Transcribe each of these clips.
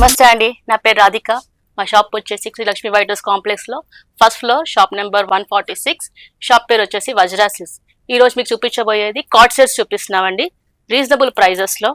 నమస్తే అండి, నా పేరు రాధిక. మా షాప్ వచ్చేసి Sri Lakshmi White house complex లో first floor, shop number 146. Shop పేరు వచ్చేసి వజ్రా సిల్క్స్. ఈ రోజు మీకు చూపించబోయేది కార్డ్ సెట్స్ చూపిస్తున్నామండి. రీజనబుల్ ప్రైజెస్ లో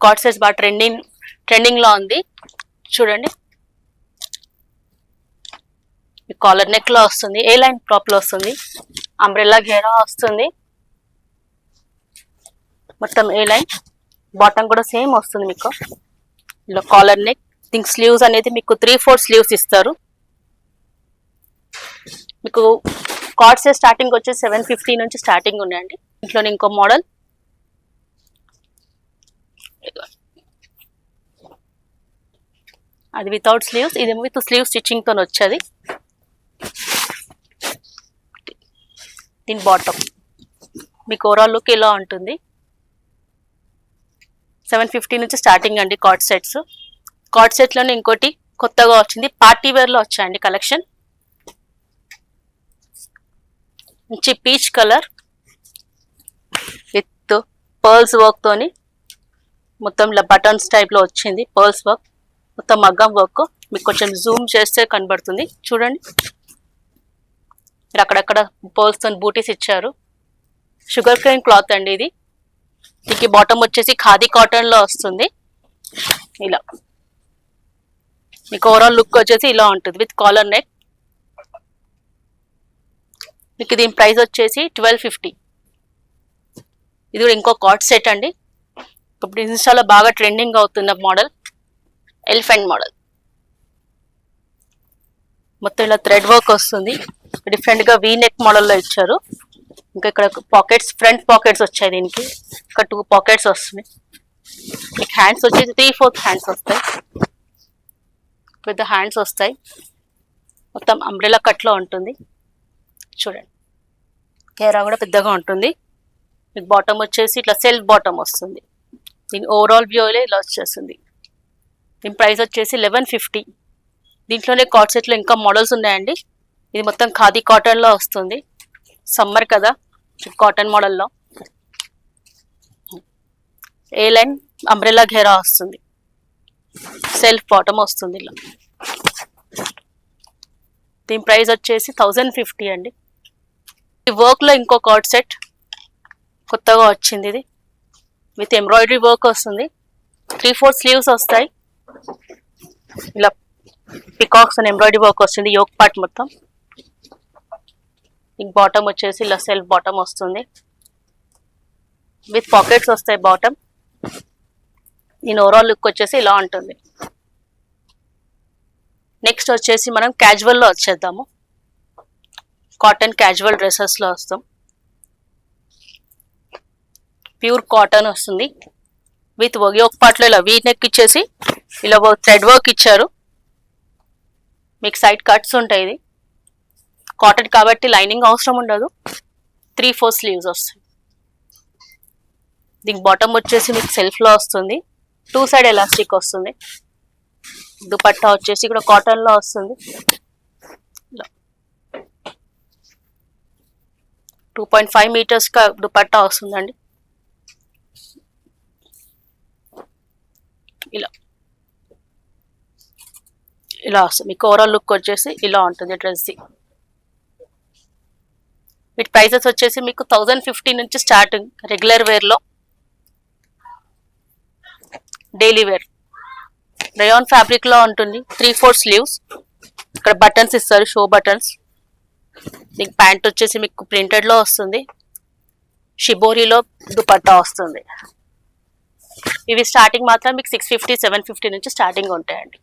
కార్డ్ సెట్స్ బాగా ట్రెండింగ్ లో ఉంది. చూడండి, కాలర్ నెక్ లో వస్తుంది, ఏ లైన్ టాప్ లో వస్తుంది, అంబ్రెల్లా ఘేరా వస్తుంది, మొత్తం ఏ లైన్. బాటమ్ కూడా సేమ్ వస్తుంది మీకు. ఇలా కాలర్ నెక్. దీనికి స్లీవ్స్ అనేది మీకు 3/4 స్లీవ్స్ ఇస్తారు. మీకు కార్డ్స్ స్టార్టింగ్ వచ్చి 750 నుంచి స్టార్టింగ్ ఉన్నాయండి. ఇంట్లోనే ఇంకో మోడల్, అది వితౌట్ స్లీవ్స్, ఇది విత్ స్లీవ్ స్టిచ్చింగ్ తో వచ్చేది. దీని బాటమ్ మీకు ఓవరాల్ లుక్ ఇలా ఉంటుంది. 750 నుంచి స్టార్టింగ్ అండి కార్డ్ సెట్స్. కార్డ్ సెట్ లోనే ఇంకోటి కొత్తగా వచ్చింది, పార్టీ వేర్ లో వచ్చాయండి కలెక్షన్. మంచి peach colour with pearls work తోని మొత్తం ఇలా బటన్స్ టైప్ లో వచ్చింది. పర్ల్స్ వర్క్, మొత్తం మగ్గం వర్క్. మీకు కొంచెం జూమ్ చేస్తే కనబడుతుంది. చూడండి, అక్కడక్కడ పర్ల్స్ తోని బూటీస్ ఇచ్చారు. షుగర్ కేన్ క్లాత్ అండి ఇది. దీనికి బాటమ్ వచ్చేసి ఖాదీ కాటన్ లో వస్తుంది. ఇలా మీకు ఓవరాల్ లుక్ వచ్చేసి ఇలా ఉంటుంది విత్ కాలర్ నెక్. మీకు దీని ప్రైస్ వచ్చేసి 1250. ఇది కూడా ఇంకో కార్డ్ సెట్ అండి. ఇప్పుడు ఇన్స్టాలో బాగా ట్రెండింగ్ అవుతున్న మోడల్, ఎలిఫెంట్ మోడల్. మొత్తం ఇలా థ్రెడ్ వర్క్ వస్తుంది. డిఫరెంట్ గా వీ నెక్ మోడల్లో ఇచ్చారు. ఇంకా ఇక్కడ పాకెట్స్, ఫ్రంట్ పాకెట్స్ వచ్చాయి. దీనికి ఇక్కడ 2 పాకెట్స్ వస్తున్నాయి. మీకు హ్యాండ్స్ వచ్చేసి 3/4 హ్యాండ్స్ వస్తాయి, పెద్ద హ్యాండ్స్ వస్తాయి. మొత్తం అంబ్రెలా కట్ లో ఉంటుంది. చూడండి, కేరా కూడా పెద్దగా ఉంటుంది. మీకు బాటమ్ వచ్చేసి ఇట్లా సెల్ఫ్ బాటమ్ వస్తుంది. దీని ఓవరాల్ వ్యూలే ఇలా వచ్చేస్తుంది. దీని ప్రైస్ వచ్చేసి 1150. దీంట్లోనే కార్డ్ సెట్లో ఇంకా మోడల్స్ ఉన్నాయండి. ఇది మొత్తం ఖాదీ కాటన్ లో వస్తుంది. సమ్మర్ కదా, కాటన్ మోడల్లో. ఏ లైన్ అంబ్రెల్లా ఘేరా వస్తుంది, సెల్ఫ్ బాటమ్ వస్తుంది ఇలా. దీని ప్రైస్ వచ్చేసి 1050 అండి. ఈ వర్క్ లో ఇంకో కార్డ్ సెట్ కొత్తగా వచ్చింది. ఇది విత్ ఎంబ్రాయిడరీ వర్క్ వస్తుంది. 3/4 స్లీవ్స్ వస్తాయి. ఇలా పికాక్స్ అని ఎంబ్రాయిడరీ వర్క్ వస్తుంది యోక్ పార్ట్ మొత్తం. బాటమ్ వచ్చేసి ఇలా సెల్ఫ్ బాటమ్ వస్తుంది విత్ పాకెట్స్ వస్తాయి బాటమ్. దీని ఓవరాల్ లుక్ వచ్చేసి ఇలా ఉంటుంది. నెక్స్ట్ వచ్చేసి మనం క్యాజువల్ లో వచ్చేద్దాము. కాటన్ క్యాజువల్ డ్రెస్సెస్ లో వస్తాం. ప్యూర్ కాటన్ వస్తుంది విత్ యోక్ పార్ట్ లో ఇలా వీ నెక్ ఇచ్చేసి ఇలా థ్రెడ్ వర్క్ ఇచ్చారు. మీకు సైడ్ కట్స్ ఉంటాయి. ఇది కాటన్ కాబట్టి లైనింగ్ అవసరం ఉండదు. 3/4 స్లీవ్స్ వస్తాయి. దీనికి బాటమ్ వచ్చేసి మీకు సెల్ఫ్ లో వస్తుంది. 2 సైడ్ ఎలాస్టిక్ వస్తుంది. దుపట్టా వచ్చేసి కూడా కాటన్ లో వస్తుంది. 2.5 మీటర్స్ కా దుపట్టా వస్తుందండి. ఇలా ఇలా వస్తుంది. మీకు ఓవరాల్ లుక్ వచ్చేసి ఇలా ఉంటుంది డ్రెస్ది. వీటి ప్రైసెస్ వచ్చేసి మీకు 1050 నుంచి స్టార్టింగ్. రెగ్యులర్ వేర్ లో, డైలీ వేర్ రేయాన్ ఫ్యాబ్రిక్ లో ఉంటుంది. 3/4 స్లీవ్స్. ఇక్కడ బటన్స్ ఇస్తారు, షో బటన్స్. దీనికి ప్యాంట్ వచ్చేసి మీకు ప్రింటెడ్ లో వస్తుంది. షిబోరిలో దుపట్టా వస్తుంది. ఇవి స్టార్టింగ్ మాత్రం మీకు 650, 750 నుంచి స్టార్టింగ్ ఉంటాయండి.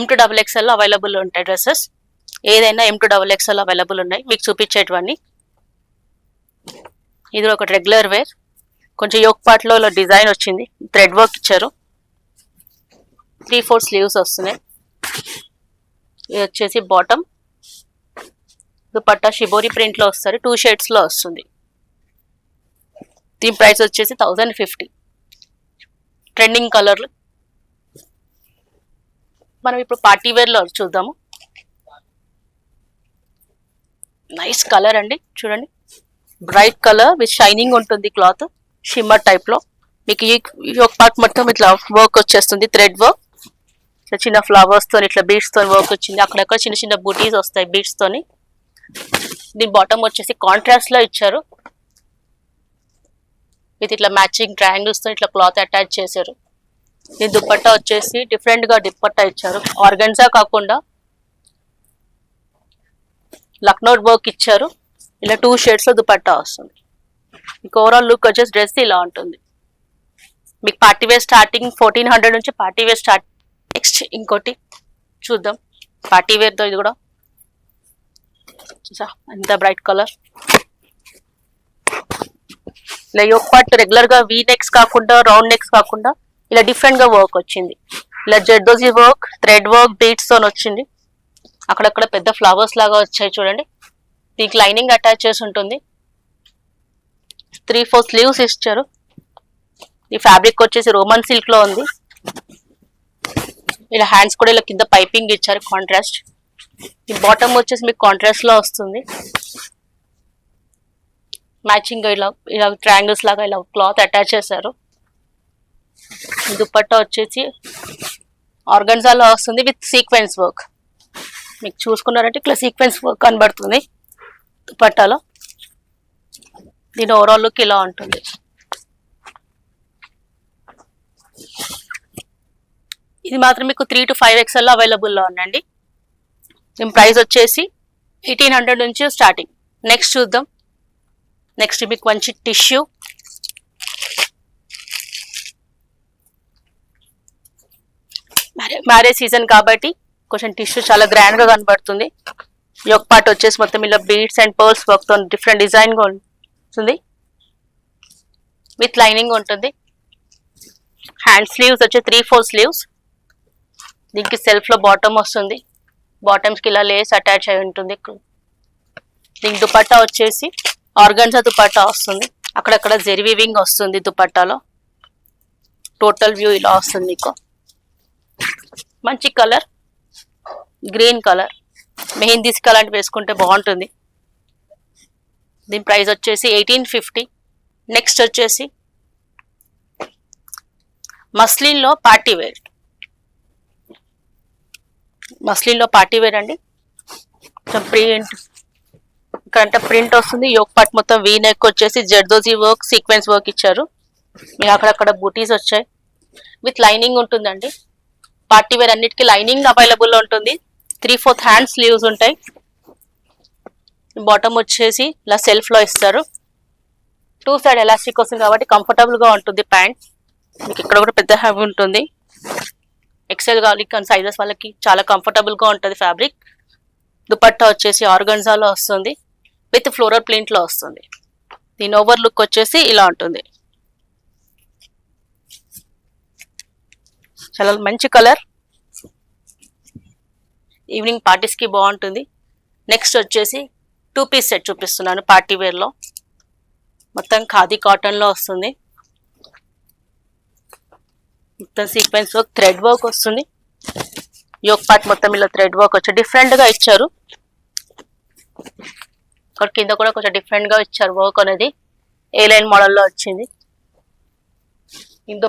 M to XXL లో అవైలబుల్ ఉంటాయి డ్రెస్సెస్. ఏదైనా M to XXL అవైలబుల్ ఉన్నాయి మీకు చూపించేటివన్నీ. ఇది ఒక రెగ్యులర్ వేర్. కొంచెం యోక్ పార్ట్ లో డిజైన్ వచ్చింది, థ్రెడ్ వర్క్ ఇచ్చారు. 3/4 స్లీవ్స్ వస్తున్నాయి. ఇది వచ్చేసి బాటమ్. దుపట్టా షిబోరి ప్రింట్ లో వస్తారు. 2 షేడ్స్ లో వస్తుంది. దీని ప్రైస్ వచ్చేసి 1050. ట్రెండింగ్ కలర్లు. మనం ఇప్పుడు పార్టీ వేర్ లో చూద్దాము. నైస్ కలర్ అండి, చూడండి. బ్రైట్ కలర్ విత్ షైనింగ్ ఉంటుంది క్లాత్, షిమ్మర్ టైప్ లో. మీకు ఈ ఒక పార్ట్ మొత్తం ఇట్లా వర్క్ వచ్చేస్తుంది, థ్రెడ్ వర్క్. చిన్న ఫ్లవర్స్ తోని ఇట్లా బీడ్స్ తోని వర్క్ వచ్చింది. అక్కడక్కడ చిన్న చిన్న బూటీస్ వస్తాయి బీడ్స్ తోని. దీని బాటమ్ వచ్చేసి కాంట్రాస్ట్ లో ఇచ్చారు. విత్ ఇట్లా మ్యాచింగ్ ట్రయాంగిల్స్ తో ఇట్లా క్లాత్ అటాచ్ చేశారు. దీని దుపట్టా వచ్చేసి డిఫరెంట్ గా దుపట్టా ఇచ్చారు. ఆర్గన్జా కాకుండా లక్నో వర్క్ ఇచ్చారు. ఇలా 2 షేడ్స్ లో దుపట్టా వస్తుంది. మీకు ఓవరాల్ లుక్ వచ్చేసి డ్రెస్ ఇలా ఉంటుంది. మీకు పార్టీ వేర్ స్టార్టింగ్ 1400 నుంచి పార్టీ వేర్ స్టార్ట్. నెక్స్ట్ ఇంకోటి చూద్దాం పార్టీ వేర్ తో. ఇది కూడా చూసా ఎంత బ్రైట్ కలర్. ఇలా యోక్ పార్ట్ రెగ్యులర్ గా వీ నెక్స్ కాకుండా రౌండ్ నెక్స్ కాకుండా ఇలా డిఫరెంట్ గా వర్క్ వచ్చింది. ఇలా zardozi work, thread work, beads తో వచ్చింది. అక్కడక్కడ పెద్ద ఫ్లవర్స్ లాగా వచ్చాయి చూడండి. దీనికి లైనింగ్ అటాచ్ చేసి ఉంటుంది. 3/4 స్లీవ్స్ ఇచ్చారు. ఈ ఫ్యాబ్రిక్ వచ్చేసి రోమన్ సిల్క్ లో ఉంది. ఇలా హ్యాండ్స్ కూడా ఇలా కింద పైపింగ్ ఇచ్చారు కాంట్రాస్ట్. ఈ బాటమ్ వచ్చేసి మీకు కాంట్రాస్ట్ లో వస్తుంది. మ్యాచింగ్ ఇలా ఇలా ట్రయాంగిల్స్ లాగా ఇలా క్లాత్ అటాచ్ చేశారు. దుపట్టా వచ్చేసి ఆర్గన్జాలో వస్తుంది విత్ సీక్వెన్స్ వర్క్. మీకు చూసుకున్నారంటే ఇట్లా సీక్వెన్స్ వర్క్ కనబడుతుంది దుపట్టాలో. దీని ఓవరాల్ లుక్ ఇలా ఉంటుంది. ఇది మాత్రం మీకు 3 to 5 XL లో అవైలబుల్లో ఉందండి. దీని ప్రైస్ వచ్చేసి 1800 నుంచి స్టార్టింగ్. నెక్స్ట్ చూద్దాం. నెక్స్ట్ మీకు మంచి టిష్యూ, మ్యారేజ్ సీజన్ కాబట్టి కొంచెం టిష్యూ చాలా గ్రాండ్ గా కనబడుతుంది. యోక్ పార్ట్ వచ్చేసి మొత్తం ఇలా బీడ్స్ అండ్ పర్ల్స్ వర్క్ తో డిఫరెంట్ డిజైన్ గా ఉంటుంది. విత్ లైనింగ్ ఉంటుంది. హ్యాండ్ స్లీవ్స్ వచ్చి 3/4 స్లీవ్స్. దీనికి సెల్ఫ్ లో బాటమ్ వస్తుంది. బాటమ్స్ కి ఇలా లేస్ అటాచ్ అయి ఉంటుంది. దీనికి దుపట్టా వచ్చేసి ఆర్గన్జా దుపట్టా వస్తుంది. అక్కడక్కడ జెరీ వీవింగ్ వస్తుంది దుపట్టాలో. టోటల్ వ్యూ ఇలా వస్తుంది మీకు. మంచి కలర్ గ్రీన్ కలర్, మెహందీస్ అలాంటివి వేసుకుంటే బాగుంటుంది. దీని ప్రైస్ వచ్చేసి 1850. నెక్స్ట్ వచ్చేసి మస్లిన్ లో పార్టీ వేర్. మస్లిన్ లో పార్టీ వేర్ అండి. ప్రింట్ ఇక్కడ ప్రింట్ వస్తుంది. యోక్ పార్ట్ మొత్తం వీ నెక్ వచ్చేసి జర్దోజీ వర్క్, సీక్వెన్స్ వర్క్ ఇచ్చారు. మీకు అక్కడక్కడ బూటీస్ వచ్చాయి. విత్ లైనింగ్ ఉంటుందండి. పార్టీ వేర్ అన్నిటికీ లైనింగ్ అవైలబుల్ ఉంటుంది. 3/4 హ్యాండ్ స్లీవ్స్ ఉంటాయి. బాటమ్ వచ్చేసి ఇలా సెల్ఫ్ లో ఇస్తారు. 2 సైడ్ ఎలాస్టిక్ వస్తుంది కాబట్టి కంఫర్టబుల్ గా ఉంటుంది ప్యాంట్. మీకు ఇక్కడ కూడా పెద్ద హ్యావ్ ఉంటుంది. ఎక్సెల్ కావాలి కానీ సైజెస్ వాళ్ళకి చాలా కంఫర్టబుల్ గా ఉంటుంది ఫ్యాబ్రిక్. దుపట్టా వచ్చేసి ఆర్గన్జాలో వస్తుంది విత్ ఫ్లోరల్ ప్రింట్ లో వస్తుంది. దీని ఓవర్ లుక్ వచ్చేసి ఇలా ఉంటుంది. చాలా మంచి కలర్, ఈవినింగ్ పార్టీస్ కి బాగుంటుంది. నెక్స్ట్ వచ్చేసి 2 పీస్ సెట్ చూపిస్తున్నాను పార్టీ వేర్ లో. మొత్తం ఖాదీ కాటన్ లో వస్తుంది. మొత్తం సీక్వెన్స్ వర్క్, థ్రెడ్ వర్క్ వస్తుంది. యోక్ పార్ట్ మొత్తం ఇలా థ్రెడ్ వర్క్ వచ్చి డిఫరెంట్ గా ఇచ్చారు. ఇక్కడ కింద కూడా కొంచెం డిఫరెంట్ గా ఇచ్చారు వర్క్ అనేది. ఏ లైన్ మోడల్లో వచ్చింది. ఇంకో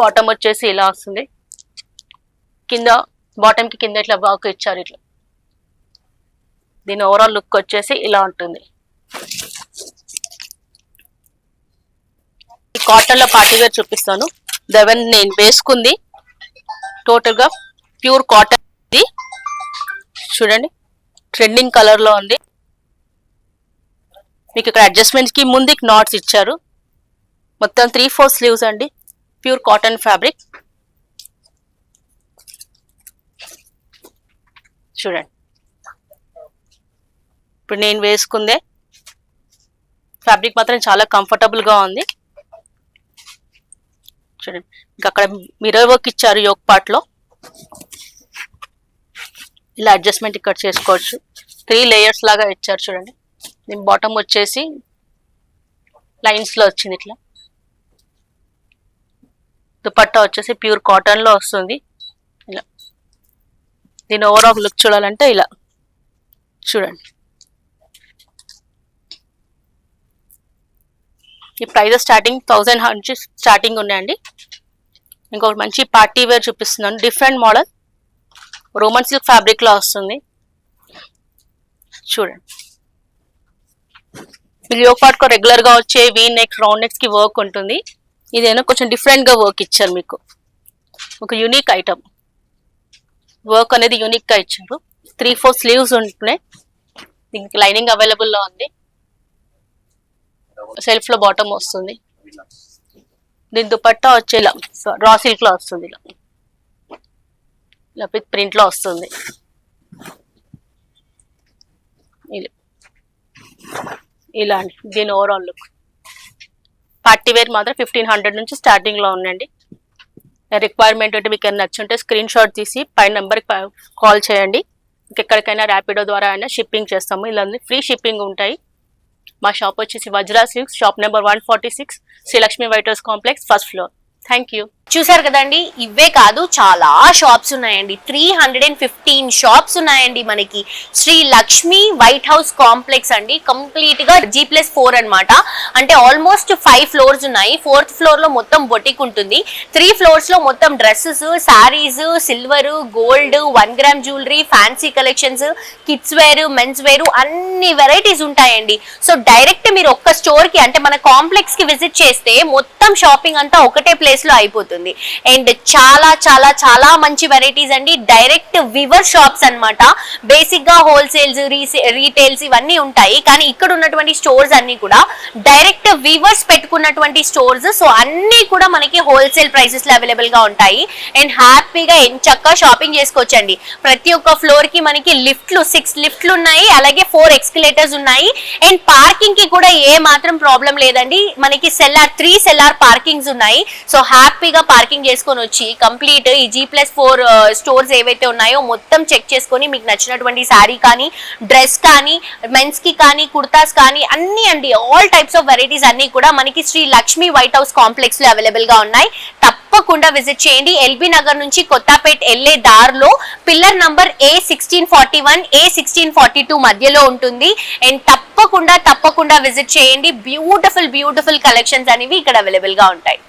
బాటమ్ వచ్చేసి ఇలా వస్తుంది. కింద బాటమ్ కి కింద ఇట్లా వర్క్ ఇచ్చారు ఇట్లా. దీని ఓవరాల్ లుక్ వచ్చేసి ఇలా ఉంటుంది. ఈ కాటన్ లో పార్టీ వేర్ చూపిస్తాను. దెవెన్ నేను వేసుకుంది టోటల్ గా ప్యూర్ కాటన్. ఇది చూడండి ట్రెండింగ్ కలర్ లో ఉంది. మీకు ఇక్కడ అడ్జస్ట్మెంట్స్ కి ముందుకి నాట్స్ ఇచ్చారు. మొత్తం 3/4 స్లీవ్స్ అండి. Pure cotton fabric. చూడండి ఇప్పుడు నేను వేసుకుందే ఫ్యాబ్రిక్ మాత్రం చాలా కంఫర్టబుల్ గా ఉంది. చూడండి ఇంకా అక్కడ మిర్రర్ వర్క్ ఇచ్చారు యోక్ పార్ట్ లో. ఇలా అడ్జస్ట్మెంట్ ఇక్కడ చేసుకోవచ్చు. 3 లేయర్స్ లాగా ఇచ్చారు చూడండి. దీని బాటమ్ వచ్చేసి లైన్స్ లో వచ్చింది ఇట్లా. దుపట్టా వచ్చేసి ప్యూర్ కాటన్ లో వస్తుంది ఇలా. దీని ఓవరాల్ లుక్ చూడాలంటే ఇలా చూడండి. ఈ ప్రైజెస్ స్టార్టింగ్ 1000 నుంచి స్టార్టింగ్ ఉన్నాయండి. ఇంకొకటి మంచి పార్టీ వేర్ చూపిస్తున్నాను, different model Roman silk fabric లో వస్తుంది. చూడండి, యోక్ పార్ట్ కో రెగ్యులర్ గా వచ్చే వీ నెక్ రౌండ్ నెక్స్ కి వర్క్ ఉంటుంది. ఇదేనా కొంచెం డిఫరెంట్ గా వర్క్ ఇచ్చారు, మీకు ఒక యూనిక్ ఐటమ్. వర్క్ అనేది యూనిక్ గా ఇచ్చారు. 3-4 స్లీవ్స్ ఉంటున్నాయి. దీనికి లైనింగ్ అవైలబుల్ లో ఉంది. సెల్ఫ్ లో బాటమ్ వస్తుంది. దీని దుపట్టా వచ్చే రా సిల్క్ లో వస్తుంది, ఇలా ప్రింట్ లో వస్తుంది. ఇలా దీని ఓవరాల్ లుక్. పార్టీ వేర్ మాత్రం 1500 నుంచి స్టార్టింగ్ లో ఉందండి. రిక్వైర్మెంట్ అంటే మీకు నచ్చుంటే స్క్రీన్ షాట్ తీసి పైన నెంబర్కి కాల్ చేయండి. ఎక్కడికైనా ర్యాపిడో ద్వారా అయినా షిప్పింగ్ చేస్తాము. ఇలా ఫ్రీ షిప్పింగ్ ఉంటాయి. మా షాప్ వచ్చేసి Vajra silks, shop number 146, Srilakshmi White house complex, first floor. Thank you. చూసారు కదండి, ఇవే కాదు చాలా షాప్స్ ఉన్నాయండి. 315 షాప్స్ ఉన్నాయండి మనకి Sri Lakshmi white house complex అండి. కంప్లీట్ గా G+4 అన్నమాట. అంటే ఆల్మోస్ట్ 5 ఫ్లోర్స్ ఉన్నాయి. 4th ఫ్లోర్ లో మొత్తం బొటిక్ ఉంటుంది. 3 ఫ్లోర్స్ లో మొత్తం dresses, saris, silver, gold, 1 gram jewellery, fancy collections, kids wear, mens wear, అన్ని వెరైటీస్ ఉంటాయండి. సో డైరెక్ట్ మీరు ఒక్క స్టోర్ కి అంటే మన కాంప్లెక్స్ కి విజిట్ చేస్తే మొత్తం షాపింగ్ అంతా ఒకటే ప్లేస్ లో అయిపోతుంది. అండ్ చాలా చాలా చాలా మంచి వెరైటీస్ అండి. డైరెక్ట్ వివర్ షాప్స్ అన్నమాట. బేసిక్ గా హోల్సేల్స్, రీటైల్స్ ఇవన్నీ ఉంటాయి. కానీ ఇక్కడ ఉన్నటువంటి స్టోర్స్ అన్ని కూడా డైరెక్ట్ వివర్స్ పెట్టుకున్నటువంటి స్టోర్స్. సో అన్ని కూడా మనకి హోల్సేల్ ప్రైసెస్ లో అవైలబుల్ గా ఉంటాయి. అండ్ హ్యాపీగా చక్కగా షాపింగ్ చేసుకోవచ్చండి. ప్రతి ఒక్క ఫ్లోర్ కి మనకి లిఫ్ట్లు 6 లిఫ్ట్లు ఉన్నాయి. అలాగే 4 ఎక్స్కలేటర్స్ ఉన్నాయి. అండ్ పార్కింగ్ కి కూడా ఏ మాత్రం ప్రాబ్లం లేదండి. మనకి 3 సెల్లార్ పార్కింగ్స్ ఉన్నాయి. సో హ్యాపీగా పార్కింగ్ చేసుకొని వచ్చి కంప్లీట్ ఈ G+4 స్టోర్స్ ఏవైతే ఉన్నాయో మొత్తం చెక్ చేసుకొని మీకు నచ్చినటువంటి శారీ కానీ, డ్రెస్ కానీ, మెన్స్ కి కానీ, కుర్తాస్ కానీ అన్ని అండి, ఆల్ టైప్స్ ఆఫ్ వెరైటీస్ అన్ని కూడా మనకి Sri Lakshmi white house complex లో అవైలబుల్ గా ఉన్నాయి. తప్పకుండా విజిట్ చేయండి. ఎల్బీ నగర్ నుంచి కొత్తపేట్ వెళ్లే దారిలో పిల్లర్ నంబర్ A1641, A1642 మధ్యలో ఉంటుంది. అండ్ తప్పకుండా విజిట్ చేయండి. బ్యూటిఫుల్ కలెక్షన్స్ అనేవి ఇక్కడ అవైలబుల్ గా ఉంటాయి.